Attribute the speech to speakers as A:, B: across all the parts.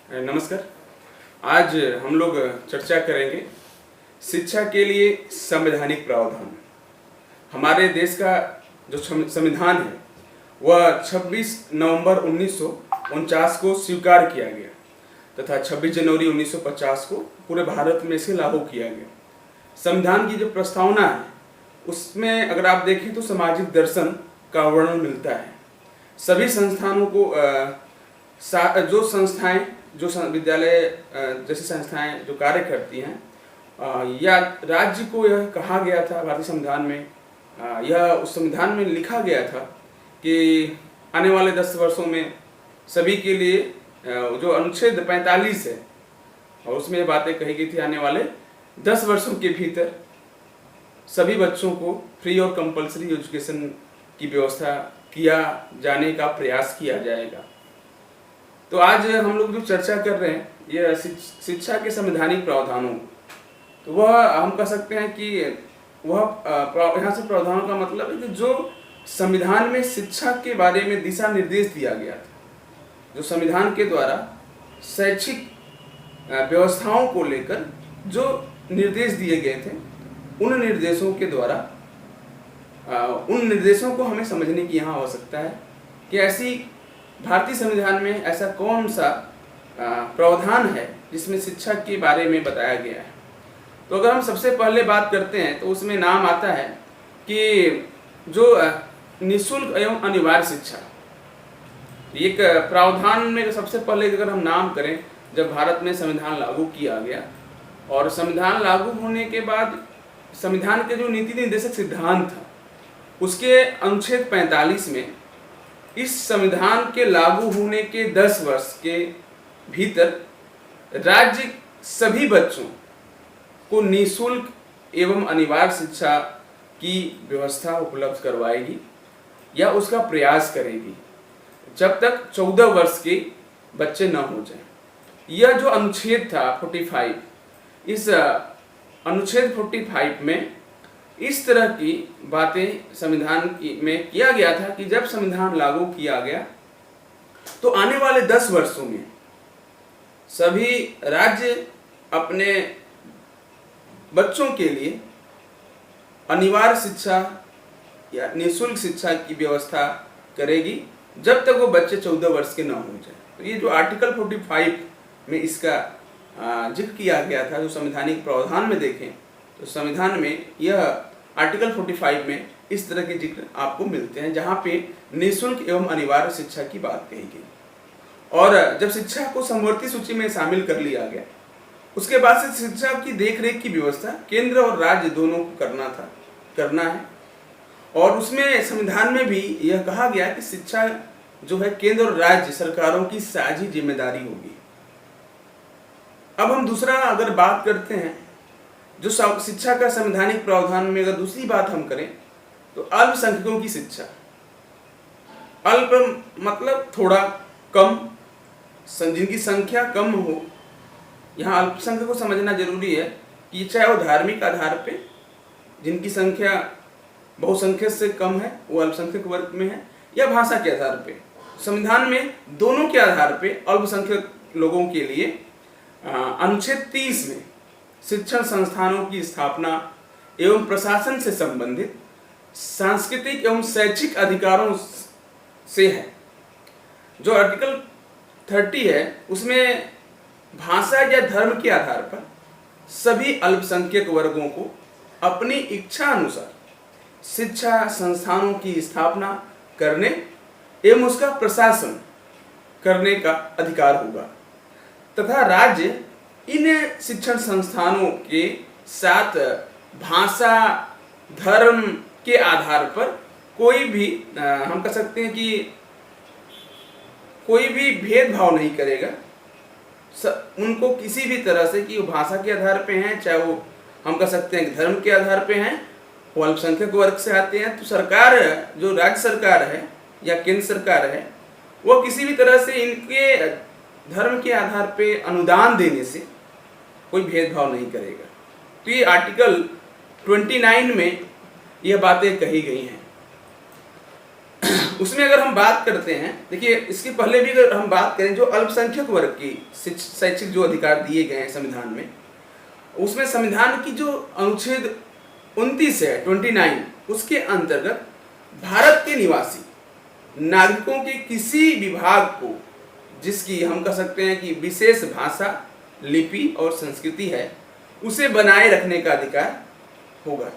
A: नमस्कार। आज हम लोग चर्चा करेंगे शिक्षा के लिए संवैधानिक प्रावधान। हमारे देश का जो संविधान है वह 26 नवंबर 1949 को स्वीकार किया गया तथा 26 जनवरी 1950 को पूरे भारत में इसे लागू किया गया। संविधान की जो प्रस्तावना है उसमें अगर आप देखें तो सामाजिक दर्शन का वर्णन मिलता है। सभी संस्थानों को जो विद्यालय जैसी संस्थाएं जो कार्य करती हैं या राज्य को यह कहा गया था भारतीय संविधान में, यह उस संविधान में लिखा गया था कि आने वाले 10 वर्षों में सभी के लिए जो अनुच्छेद 45 है और उसमें ये बातें कही गई थी, आने वाले 10 वर्षों के भीतर सभी बच्चों को फ्री और कंपलसरी एजुकेशन की व्यवस्था किया जाने का प्रयास किया जाएगा। तो आज हम लोग जो चर्चा कर रहे हैं यह शिक्षा के संवैधानिक प्रावधानों, तो वह हम कह सकते हैं कि वह यहाँ से प्रावधानों का मतलब है कि जो संविधान में शिक्षा के बारे में दिशा निर्देश दिया गया था, जो संविधान के द्वारा शैक्षिक व्यवस्थाओं को लेकर जो निर्देश दिए गए थे, उन निर्देशों के द्वारा उन निर्देशों को हमें समझने की यहाँ आवश्यकता है कि ऐसी भारतीय संविधान में ऐसा कौन सा प्रावधान है जिसमें शिक्षा के बारे में बताया गया है। तो अगर हम सबसे पहले बात करते हैं तो उसमें नाम आता है कि जो निःशुल्क एवं अनिवार्य शिक्षा, एक प्रावधान में सबसे पहले अगर हम नाम करें, जब भारत में संविधान लागू किया गया और संविधान लागू होने के बाद संविधान के जो नीति निर्देशक सिद्धांत था उसके अनुच्छेद 45 में इस संविधान के लागू होने के 10 वर्ष के भीतर राज्य सभी बच्चों को निःशुल्क एवं अनिवार्य शिक्षा की व्यवस्था उपलब्ध करवाएगी या उसका प्रयास करेगी जब तक 14 वर्ष के बच्चे न हो जाएं। यह जो अनुच्छेद था 45, इस अनुच्छेद 45 में इस तरह की बातें संविधान में किया गया था कि जब संविधान लागू किया गया तो आने वाले 10 वर्षों में सभी राज्य अपने बच्चों के लिए अनिवार्य शिक्षा या निःशुल्क शिक्षा की व्यवस्था करेगी जब तक वो बच्चे 14 वर्ष के न हो जाए। तो ये जो आर्टिकल 45 में इसका जिक्र किया गया था, जो संवैधानिक प्रावधान में देखें तो संविधान में यह आर्टिकल 45 में इस तरह के जिक्र आपको मिलते हैं जहाँ पे निःशुल्क एवं अनिवार्य शिक्षा की बात कही गई। और जब शिक्षा को समवर्ती सूची में शामिल कर लिया गया उसके बाद से शिक्षा की देखरेख की व्यवस्था केंद्र और राज्य दोनों को करना है। और उसमें संविधान में भी यह कहा गया कि शिक्षा जो है केंद्र और राज्य सरकारों की साझी जिम्मेदारी होगी। अब हम दूसरा अगर बात करते हैं जो शिक्षा का संवैधानिक प्रावधान में, अगर दूसरी बात हम करें तो अल्पसंख्यकों की शिक्षा। अल्प मतलब थोड़ा कम, जिनकी संख्या कम हो। यहाँ अल्पसंख्यक को समझना जरूरी है कि चाहे वो धार्मिक आधार पे जिनकी संख्या बहुसंख्यक से कम है वो अल्पसंख्यक वर्ग में है, या भाषा के आधार पे। संविधान में दोनों के आधार पे अल्पसंख्यक लोगों के लिए अनुच्छेद 30 में शिक्षण संस्थानों की स्थापना एवं प्रशासन से संबंधित सांस्कृतिक एवं शैक्षिक अधिकारों से है। जो आर्टिकल 30 है उसमें भाषा या धर्म के आधार पर सभी अल्पसंख्यक वर्गों को अपनी इच्छा अनुसार शिक्षा संस्थानों की स्थापना करने एवं उसका प्रशासन करने का अधिकार होगा तथा राज्य इन शिक्षण संस्थानों के साथ भाषा धर्म के आधार पर कोई भी हम कह सकते हैं कि कोई भी भेदभाव नहीं करेगा। उनको किसी भी तरह से कि वो भाषा के आधार पे हैं, चाहे वो हम कह सकते हैं कि धर्म के आधार पे हैं, वो अल्पसंख्यक वर्ग से आते हैं, तो सरकार जो राज्य सरकार है या केंद्र सरकार है वो किसी भी तरह से इनके धर्म के आधार पे अनुदान देने से कोई भेदभाव नहीं करेगा। तो ये आर्टिकल 29 में यह बातें कही गई हैं। उसमें अगर हम बात करते हैं, देखिए इसके पहले भी अगर हम बात करें, जो अल्पसंख्यक वर्ग की शैक्षिक जो अधिकार दिए गए हैं संविधान में, उसमें संविधान की जो अनुच्छेद 29 है, 29, उसके अंतर्गत भारत के निवासी नागरिकों के किसी विभाग को, जिसकी हम कह सकते हैं कि विशेष भाषा, लिपि और संस्कृति है, उसे बनाए रखने का अधिकार होगा।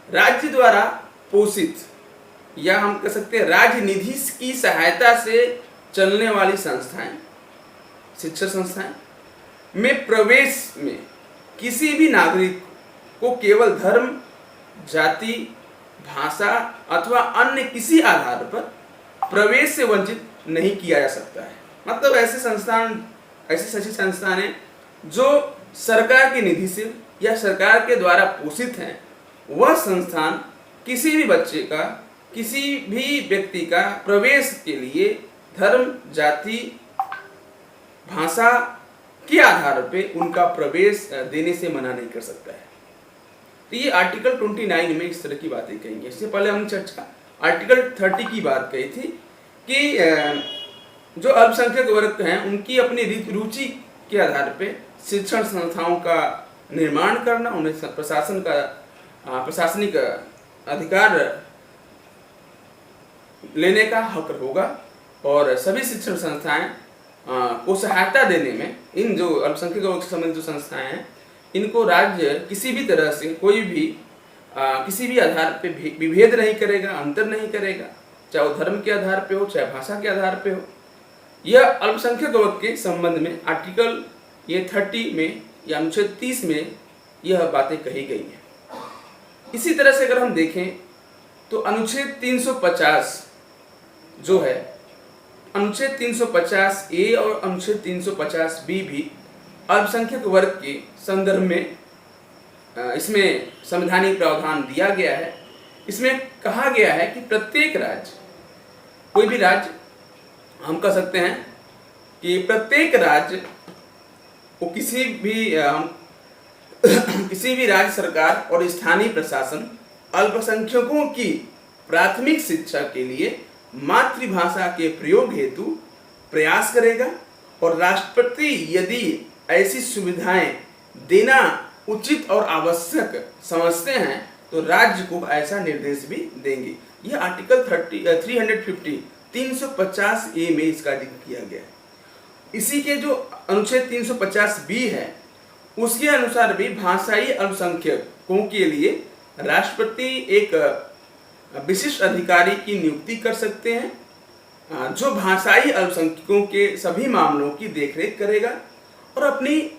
A: राज्य द्वारा पोषित या हम कह सकते हैं राज्य निधि की सहायता से चलने वाली संस्थाएं, शिक्षण संस्थाएं में प्रवेश में किसी भी नागरिक को केवल धर्म, जाति, भाषा अथवा अन्य किसी आधार पर प्रवेश से वंचित नहीं किया जा सकता है। मतलब ऐसे शैक्षिक संस्थान हैं जो सरकार की निधि से या सरकार के द्वारा पोषित हैं। वह संस्थान किसी भी बच्चे का, किसी भी व्यक्ति का प्रवेश के लिए धर्म, जाति, भाषा के आधार पे उनका प्रवेश देने से मना नहीं कर सकता है। तो ये आर्टिकल 29 में इस तरह की बातें कही। इससे पहले हमने चर्चा आर्टिकल 30 की बात कही थी कि जो अल्पसंख्यक वर्ग हैं उनकी अपनी रुचि के आधार पे शिक्षण संस्थाओं का निर्माण करना, उन्हें प्रशासनिक अधिकार लेने का हक होगा और सभी शिक्षण संस्थाएं को सहायता देने में, इन जो अल्पसंख्यक वर्ग से संबंधित जो संस्थाएं हैं, इनको राज्य किसी भी तरह से कोई भी किसी भी आधार पे विभेद नहीं करेगा, अंतर नहीं करेगा, चाहे वो धर्म के आधार पे हो, चाहे भाषा के आधार पे हो। यह अल्पसंख्यक वर्ग के संबंध में आर्टिकल ये 30 में या अनुच्छेद 30 में यह बातें कही गई हैं। इसी तरह से अगर हम देखें तो अनुच्छेद 350 जो है, अनुच्छेद 350 ए और अनुच्छेद 350 बी भी अल्पसंख्यक वर्ग के संदर्भ में इसमें संवैधानिक प्रावधान दिया गया है। इसमें कहा गया है कि प्रत्येक राज्य, कोई भी राज्य, हम कह सकते हैं कि प्रत्येक राज्य को किसी भी राज्य सरकार और स्थानीय प्रशासन अल्पसंख्यकों की प्राथमिक शिक्षा के लिए मातृभाषा के प्रयोग हेतु प्रयास करेगा और राष्ट्रपति यदि ऐसी सुविधाएं देना उचित और आवश्यक समझते हैं तो राज्य को ऐसा निर्देश भी देंगे। यह आर्टिकल 350 ए में इसका जिक्र किया गया है। इसी के जो अनुच्छेद 350 बी है, उसके अनुसार भी भाषाई अल्पसंख्यकों के लिए राष्ट्रपति एक विशिष्ट अधिकारी की नियुक्ति कर सकते हैं जो भाषाई अल्पसंख्यकों के सभी मामलों की देखरेख करेगा और अपनी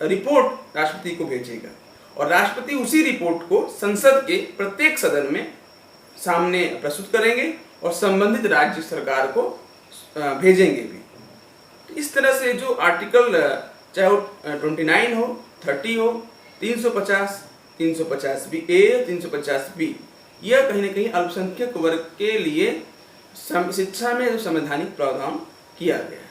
A: रिपोर्ट राष्ट्रपति को भेजेगा और राष्ट्रपति उसी रिपोर्ट को संसद के प्रत्येक सदन में सामने प्रस्तुत करेंगे और संबंधित राज्य सरकार को भेजेंगे भी। तो इस तरह से जो आर्टिकल चाहे वो 29 हो, 30 हो, 350, 350 बी ए, 350 बी, यह कहीं ना कहीं अल्पसंख्यक वर्ग के लिए शिक्षा में जो संवैधानिक प्रावधान किया गया है।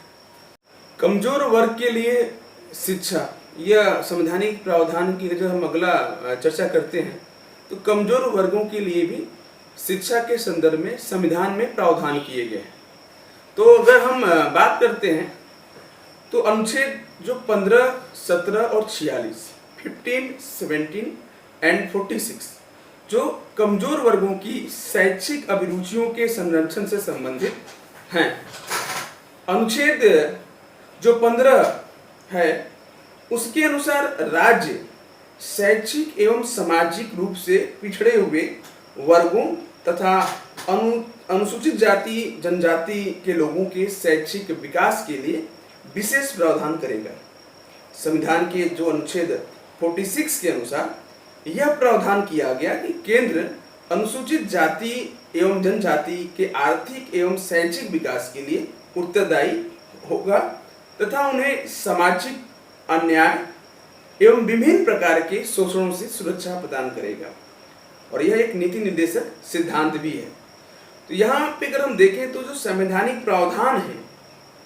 A: कमजोर वर्ग के लिए शिक्षा, यह संवैधानिक प्रावधान की जो हम अगला चर्चा करते हैं, तो कमजोर वर्गों के लिए भी शिक्षा के संदर्भ में संविधान में प्रावधान किए गए हैं। तो अगर हम बात करते हैं तो अनुच्छेद जो 15, 17 और 46, 15, 17 एंड 46 जो कमजोर वर्गों की शैक्षिक अभिरुचियों के संरक्षण से संबंधित हैं। अनुच्छेद जो 15 है उसके अनुसार राज्य शैक्षिक एवं सामाजिक रूप से पिछड़े हुए वर्गों तथा अनुसूचित जाति जनजाति के लोगों के शैक्षिक विकास के लिए विशेष प्रावधान करेगा। संविधान के जो अनुच्छेद 46 के अनुसार यह प्रावधान किया गया कि केंद्र अनुसूचित जाति एवं जनजाति के आर्थिक एवं शैक्षिक विकास के लिए उत्तरदायी होगा तथा उन्हें सामाजिक अन्याय एवं विभिन्न प्रकार के शोषणों से सुरक्षा प्रदान करेगा और यह एक नीति निर्देशक सिद्धांत भी है। तो यहाँ पे अगर हम देखें तो जो संवैधानिक प्रावधान है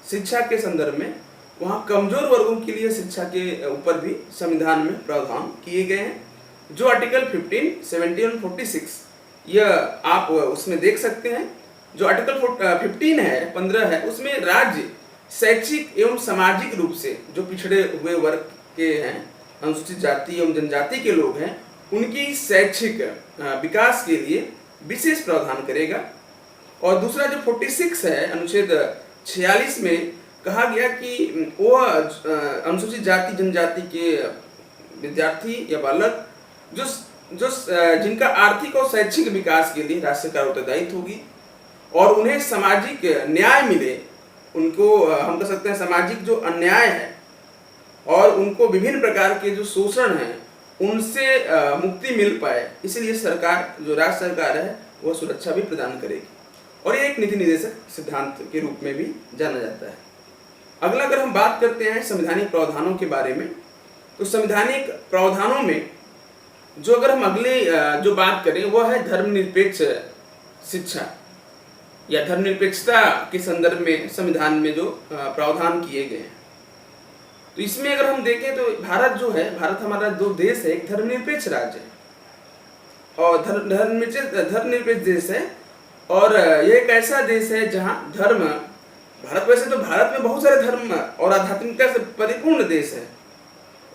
A: शिक्षा के संदर्भ में, वहाँ कमजोर वर्गों के लिए शिक्षा के ऊपर भी संविधान में प्रावधान किए गए हैं। जो आर्टिकल 15, 17 और 46 यह आप उसमें देख सकते हैं जो आर्टिकल 15 है, 15 है, उसमें राज्य शैक्षिक एवं सामाजिक रूप से जो पिछड़े हुए वर्ग के हैं, अनुसूचित जाति एवं जनजाति के लोग हैं, उनकी शैक्षिक विकास के लिए विशेष प्रावधान करेगा। और दूसरा जो 46 है, अनुच्छेद 46 में कहा गया कि वो अनुसूचित जाति जनजाति के विद्यार्थी या बालक जो जिनका आर्थिक और शैक्षिक विकास के लिए राज्य सरकार उत्तरदायित्व होगी और उन्हें सामाजिक न्याय मिले, उनको हम कह सकते हैं सामाजिक जो अन्याय है और उनको विभिन्न प्रकार के जो शोषण हैं उनसे मुक्ति मिल पाए, इसलिए सरकार जो राज्य सरकार है वह सुरक्षा भी प्रदान करेगी और ये एक नीति निर्देशक सिद्धांत के रूप में भी जाना जाता है। अगला अगर हम बात करते हैं संवैधानिक प्रावधानों के बारे में, तो संवैधानिक प्रावधानों में जो अगर हम अगले जो बात करें वह है धर्मनिरपेक्ष शिक्षा या धर्मनिरपेक्षता के संदर्भ में संविधान में जो प्रावधान किए गए हैं। तो इसमें अगर हम देखें तो भारत जो है, भारत हमारा जो देश है, एक धर्मनिरपेक्ष राज्य है और धर्मनिरपेक्ष देश है और यह एक ऐसा देश है जहां धर्म, भारत वैसे तो भारत में बहुत सारे धर्म और आध्यात्मिकता से परिपूर्ण देश है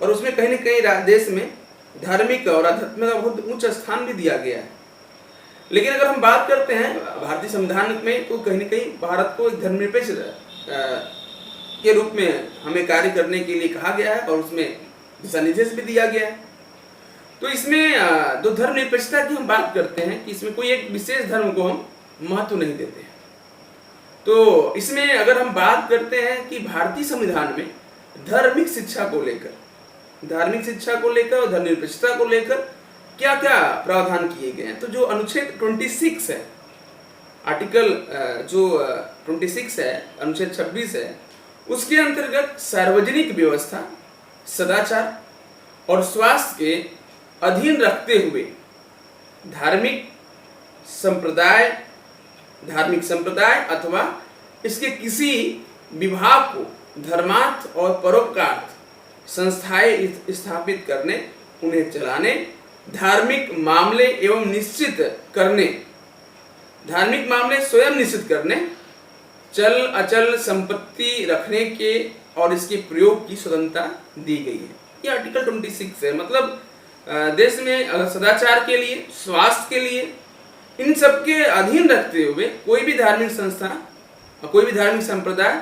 A: और उसमें कहीं न कहीं देश में धार्मिक और आध्यात्मिक का बहुत उच्च स्थान भी दिया गया है। लेकिन अगर हम बात करते हैं भारतीय संविधान में, तो कहीं न कहीं भारत को एक धर्मनिरपेक्ष के रूप में हमें कार्य करने के लिए कहा गया है और उसमें दिशा निर्देश भी दिया गया है। तो इसमें जो धर्मनिरपेक्षता की हम बात करते हैं कि इसमें कोई एक विशेष धर्म को हम महत्व नहीं देते हैं। तो इसमें अगर हम बात करते हैं कि भारतीय संविधान में धार्मिक शिक्षा को लेकर और धर्मनिरपेक्षता को लेकर क्या क्या प्रावधान किए गए हैं, तो जो अनुच्छेद 26 है, आर्टिकल जो 26 है, अनुच्छेद 26 है, उसके अंतर्गत सार्वजनिक व्यवस्था, सदाचार और स्वास्थ्य के अधीन रखते हुए धार्मिक संप्रदाय अथवा इसके किसी विभाग को धर्मार्थ और परोपकार संस्थाएं स्थापित करने, उन्हें चलाने, धार्मिक मामले स्वयं निश्चित करने, चल अचल संपत्ति रखने के और इसके प्रयोग की स्वतंत्रता दी गई है। ये आर्टिकल 26 है। मतलब देश में सदाचार के लिए, स्वास्थ्य के लिए, इन सबके अधीन रखते हुए कोई भी धार्मिक संस्था, कोई भी धार्मिक संप्रदाय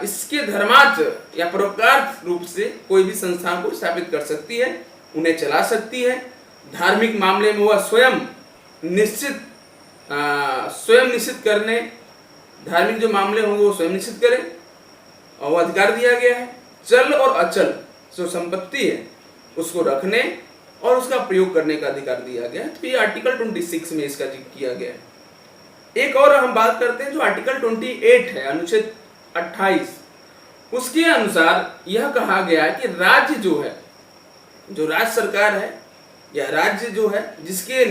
A: इसके धर्मार्थ या परोपकार रूप से कोई भी संस्था को स्थापित कर सकती है, उन्हें चला सकती है। धार्मिक मामले में वह स्वयं निश्चित करने, धार्मिक जो मामले होंगे वो स्वयं निश्चित करें और वो अधिकार दिया गया है। चल और अचल जो संपत्ति है उसको रखने और उसका प्रयोग करने का अधिकार दिया गया है। तो ये आर्टिकल 26 में इसका जिक्र किया गया है। एक और हम बात करते हैं जो आर्टिकल 28 है, अनुच्छेद 28, उसके अनुसार यह कहा गया है कि राज्य जो है, जो राज्य सरकार है या राज्य जो है, जिसके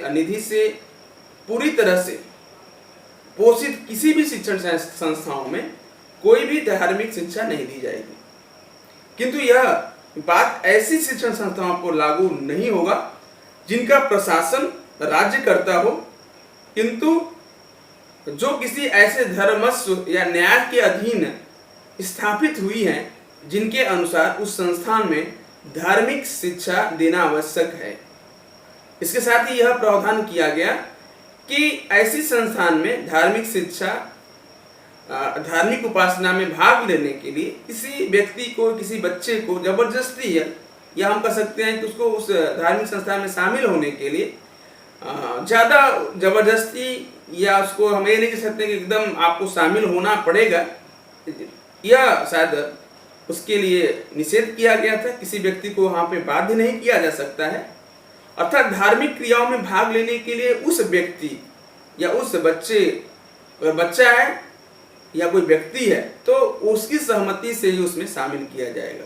A: निधि से पूरी तरह से पोषित किसी भी शिक्षण संस्थाओं में कोई भी धार्मिक शिक्षा नहीं दी जाएगी। किंतु यह बात ऐसी शिक्षण संस्थाओं पर लागू नहीं होगा जिनका प्रशासन राज्य करता हो, किंतु जो किसी ऐसे धर्मस्व या न्याय के अधीन स्थापित हुई हैं जिनके अनुसार उस संस्थान में धार्मिक शिक्षा देना आवश्यक है। इसके साथ ही यह प्रावधान किया गया कि ऐसी संस्थान में धार्मिक शिक्षा, धार्मिक उपासना में भाग लेने के लिए किसी व्यक्ति को, किसी बच्चे को जबरदस्ती है या हम कह सकते हैं कि उसको उस धार्मिक संस्था में शामिल होने के लिए ज़्यादा जबरदस्ती या उसको हम ये नहीं कह सकते कि एकदम आपको शामिल होना पड़ेगा, यह शायद उसके लिए निषेध किया गया था। किसी व्यक्ति को वहाँ पे बाध्य नहीं किया जा सकता है। अर्थात धार्मिक क्रियाओं में भाग लेने के लिए उस व्यक्ति या उस बच्चे, अगर बच्चा है या कोई व्यक्ति है तो उसकी सहमति से ही उसमें शामिल किया जाएगा।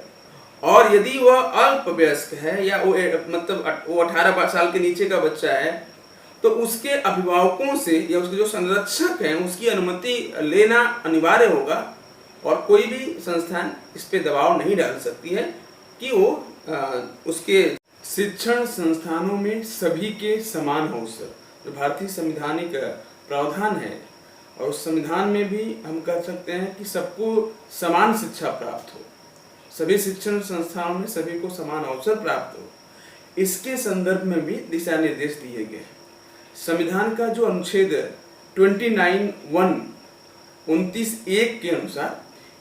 A: और यदि वह अल्पवयस्क है या वो मतलब वो 18 साल के नीचे का बच्चा है तो उसके अभिभावकों से या उसके जो संरक्षक हैं उसकी अनुमति लेना अनिवार्य होगा और कोई भी संस्थान इस पे दबाव नहीं डाल सकती है कि वो उसके शिक्षण संस्थानों में सभी के समान अवसर, जो भारतीय संवैधानिक प्रावधान है और उस संविधान में भी हम कह सकते हैं कि सबको समान शिक्षा प्राप्त हो, सभी शिक्षण संस्थाओं में सभी को समान अवसर प्राप्त हो, इसके संदर्भ में भी दिशा निर्देश दिए गए हैं। संविधान का जो अनुच्छेद 29(1) के अनुसार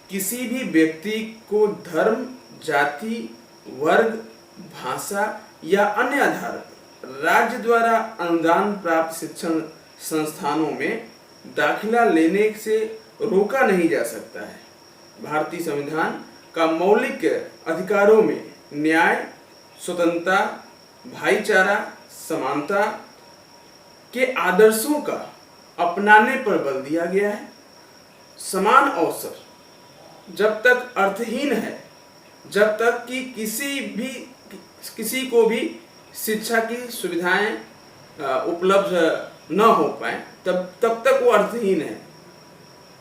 A: किसी भी व्यक्ति को धर्म, जाति, वर्ग, भाषा या अन्य आधार पर राज्य द्वारा अनुदान प्राप्त शिक्षण संस्थानों में दाखिला लेने से रोका नहीं जा सकता है। भारतीय संविधान का मौलिक अधिकारों में न्याय, स्वतंत्रता, भाईचारा, समानता के आदर्शों का अपनाने पर बल दिया गया है। समान अवसर जब तक अर्थहीन है, जब तक कि किसी को भी शिक्षा की सुविधाएं उपलब्ध न हो पाए, तब तक वो अर्थहीन है।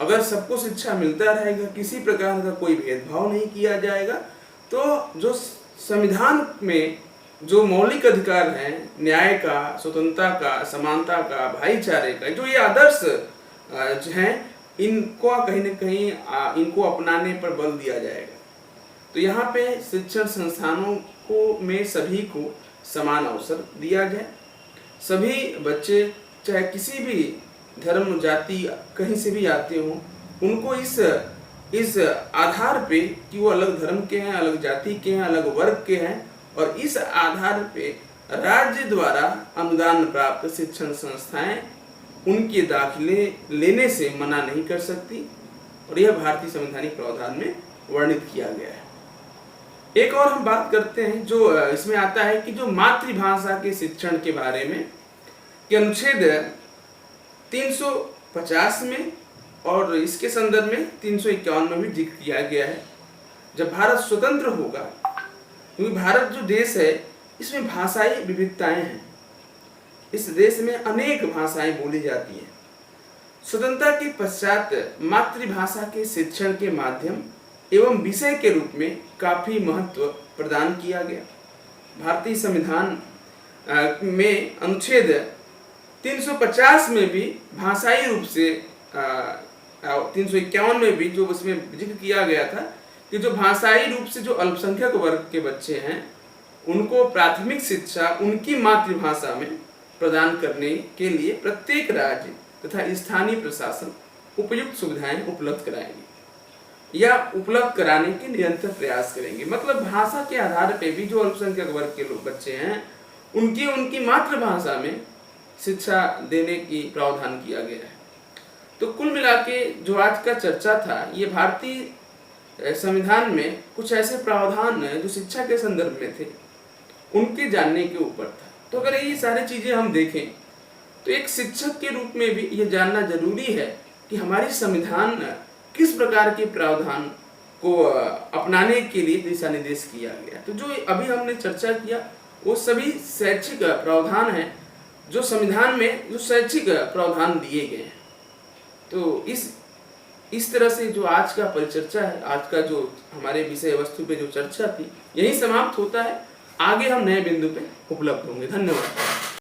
A: अगर सबको शिक्षा मिलता रहेगा, किसी प्रकार का कोई भेदभाव नहीं किया जाएगा, तो जो संविधान में जो मौलिक अधिकार हैं, न्याय का, स्वतंत्रता का, समानता का, भाईचारे का, जो ये आदर्श हैं, इनको कहीं न कहीं इनको अपनाने पर बल दिया जाएगा। तो यहाँ पे शिक्षण संस्थानों को में सभी को समान अवसर दिया जाए। सभी बच्चे चाहे किसी भी धर्म, जाति, कहीं से भी आते हों, उनको इस आधार पे कि वो अलग धर्म के हैं, अलग जाति के हैं, अलग वर्ग के हैं, और इस आधार पे राज्य द्वारा अनुदान प्राप्त शिक्षण संस्थाएं उनके दाखिले लेने से मना नहीं कर सकती, और यह भारतीय संवैधानिक प्रावधान में वर्णित किया गया है। एक और हम बात करते हैं जो इसमें आता है कि जो मातृभाषा के शिक्षण के बारे में कि अनुच्छेद 350 में और इसके संदर्भ में 351 में भी जिक्र किया गया है। जब भारत स्वतंत्र होगा, क्योंकि भारत जो देश है इसमें भाषाई विविधताएं हैं, इस देश में अनेक भाषाएं बोली जाती हैं। स्वतंत्रता के पश्चात मातृभाषा के शिक्षण के माध्यम एवं विषय के रूप में काफी महत्व प्रदान किया गया। भारतीय संविधान में अनुच्छेद 350 में भी भाषाई रूप से 351 में भी जो उसमें जिक्र किया गया था कि जो भाषाई रूप से जो अल्पसंख्यक वर्ग के बच्चे हैं उनको प्राथमिक शिक्षा उनकी मातृभाषा में प्रदान करने के लिए प्रत्येक राज्य तथा स्थानीय प्रशासन उपयुक्त सुविधाएं उपलब्ध कराएंगे या उपलब्ध कराने के निरंतर प्रयास करेंगे। मतलब भाषा के आधार पर भी जो अल्पसंख्यक वर्ग के लोग बच्चे हैं उनकी मातृभाषा में शिक्षा देने की प्रावधान किया गया है। तो कुल मिला के जो आज का चर्चा था, ये भारतीय संविधान में कुछ ऐसे प्रावधान जो शिक्षा के संदर्भ में थे उनके जानने के ऊपर था। तो अगर ये सारी चीजें हम देखें तो एक शिक्षक के रूप में भी ये जानना जरूरी है कि हमारी संविधान किस प्रकार के प्रावधान को अपनाने के लिए दिशा निर्देश किया गया। तो जो अभी हमने चर्चा किया वो सभी शैक्षिक प्रावधान हैं जो संविधान में जो शैक्षिक प्रावधान दिए गए हैं। तो इस तरह से जो आज का परिचर्चा है, आज का जो हमारे विषय वस्तु पे जो चर्चा थी, यही समाप्त होता है। आगे हम नए बिंदु पे उपलब्ध होंगे। धन्यवाद।